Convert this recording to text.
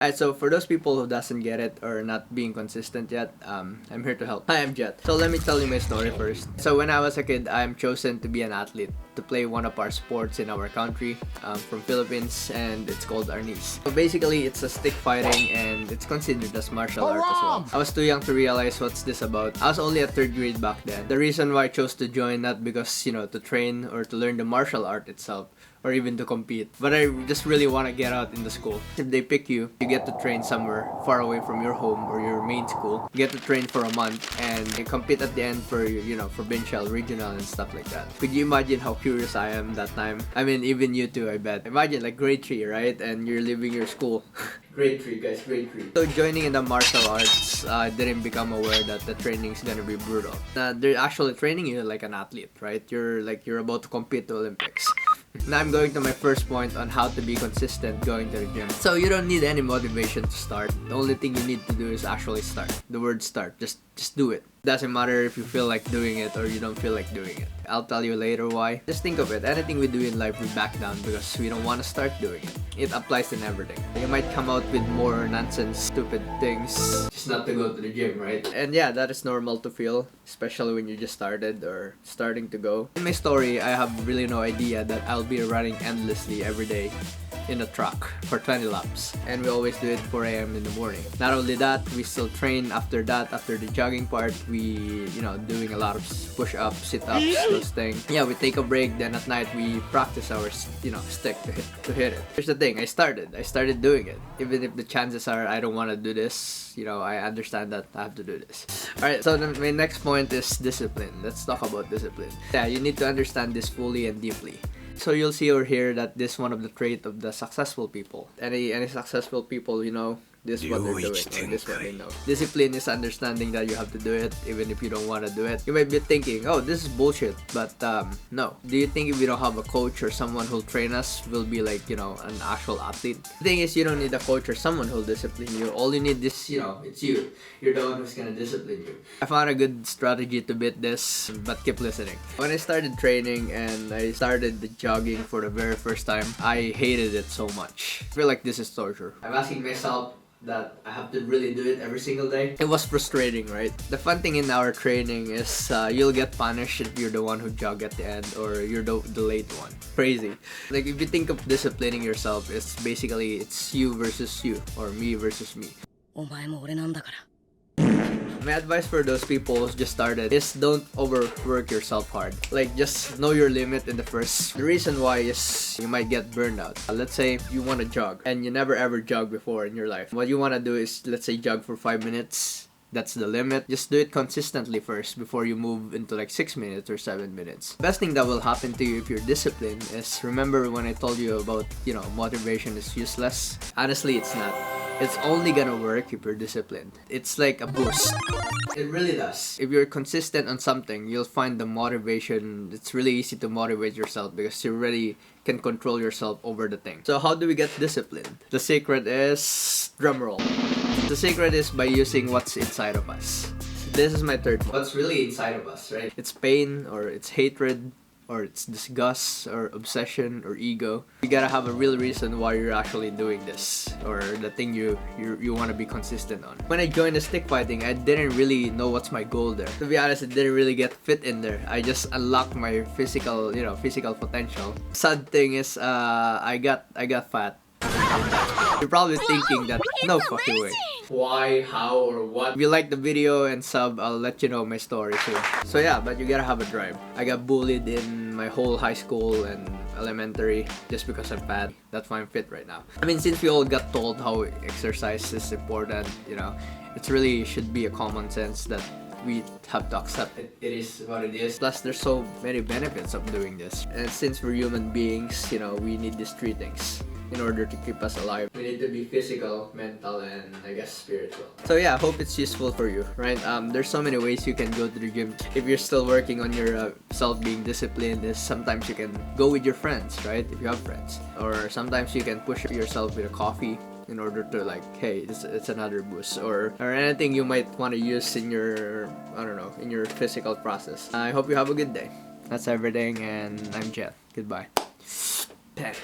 Alright, so for those people who doesn't get it or not being consistent yet, I'm here to help. Hi, I'm Jet. So let me tell you my story first. So when I was a kid, I'm chosen to be an athlete, to play one of our sports in our country, from Philippines, and it's called Arnis. So basically, it's a stick fighting, and it's considered as martial art as well. I was too young to realize what's this about. I was only at 3rd grade back then. The reason why I chose to join, not because, to train or to learn the martial art itself, or even to compete. But I just really want to get out in the school. If they pick you, you get to train somewhere far away from your home or your main school. You get to train for a month and you compete at the end for, provincial, regional, and stuff like that. Could you imagine how curious I am that time? I mean, even you too, I bet. Imagine like grade 3, right? And you're leaving your school. Grade 3, guys, grade 3. So joining in the martial arts, I didn't become aware that the training is gonna be brutal. They're actually training you like an athlete, right? You're about to compete to Olympics. Now I'm going to my first point on how to be consistent going to the gym. So you don't need any motivation to start. The only thing you need to do is actually start. The word start. Just do it. Doesn't matter if you feel like doing it or you don't feel like doing it. I'll tell you later why. Just think of it. Anything we do in life, we back down because we don't want to start doing it. It applies in everything. You might come out with more nonsense, stupid things, just not to go to the gym, right? And yeah, that is normal to feel, especially when you just started or starting to go. In my story, I have really no idea that I'll be running endlessly every day in a truck for 20 laps, and we always do it 4 a.m. in the morning. Not only that, we still train after that. After the jogging part, we doing a lot of push-ups, sit-ups, those things. Yeah, we take a break, then at night we practice our stick to hit it. Here's the thing, I started doing it, even if the chances are I don't want to do this. I understand that I have to do this. Alright, so my next point is discipline. Let's talk about discipline. Yeah, you need to understand this fully and deeply. So you'll see or hear that this is one of the trait of the successful people. Any successful people, this is what they're doing, or this is what they know. Discipline is understanding that you have to do it even if you don't want to do it. You might be thinking, oh, this is bullshit, but no. Do you think if you don't have a coach or someone who'll train us, we'll be like, an actual athlete? The thing is, you don't need a coach or someone who'll discipline you. All you need is, it's you. You're the one who's gonna discipline you. I found a good strategy to beat this, but keep listening. When I started training and I started the jogging for the very first time, I hated it so much. I feel like this is torture. I'm asking myself that I have to really do it every single day. It was frustrating, right? The fun thing in our training is you'll get punished if you're the one who jog at the end or you're the late one. Crazy. Like if you think of disciplining yourself, it's basically it's you versus you or me versus me. My advice for those people who just started is don't overwork yourself hard. Like just know your limit in the first. The reason why is you might get burned out. Let's say you want to jog and you never ever jogged before in your life. What you want to do is let's say jog for 5 minutes. That's the limit. Just do it consistently first before you move into like 6 minutes or 7 minutes. Best thing that will happen to you if you're disciplined is remember when I told you about, motivation is useless? Honestly, it's not. It's only gonna work if you're disciplined. It's like a boost. It really does. If you're consistent on something, you'll find the motivation. It's really easy to motivate yourself because you really can control yourself over the thing. So how do we get disciplined? The secret is drumroll. The secret is by using what's inside of us. This is my third one. What's really inside of us, right? It's pain or it's hatred or it's disgust or obsession or ego. You gotta have a real reason why you're actually doing this or the thing you want to be consistent on. When I joined the stick fighting, I didn't really know what's my goal there. To be honest, it didn't really get fit in there. I just unlocked my physical potential. Sad thing is, I got fat. You're probably thinking that no fucking way. Why, how, or what? If you like the video and sub, I'll let you know my story too. So yeah, but you gotta have a drive. I got bullied in my whole high school and elementary just because I'm fat. That's why I'm fit right now. I mean, since we all got told how exercise is important, it's really should be a common sense that we have to accept it. It is what it is. Plus, there's so many benefits of doing this. And since we're human beings, we need these three things in order to keep us alive. We need to be physical, mental, and I guess spiritual. So yeah, I hope it's useful for you, right? There's so many ways you can go to the gym. If you're still working on your self being disciplined, is sometimes you can go with your friends, right? If you have friends. Or sometimes you can push yourself with a coffee in order to like, hey, it's another boost or anything you might want to use in your, in your physical process. I hope you have a good day. That's everything, and I'm Jet. Goodbye. 10.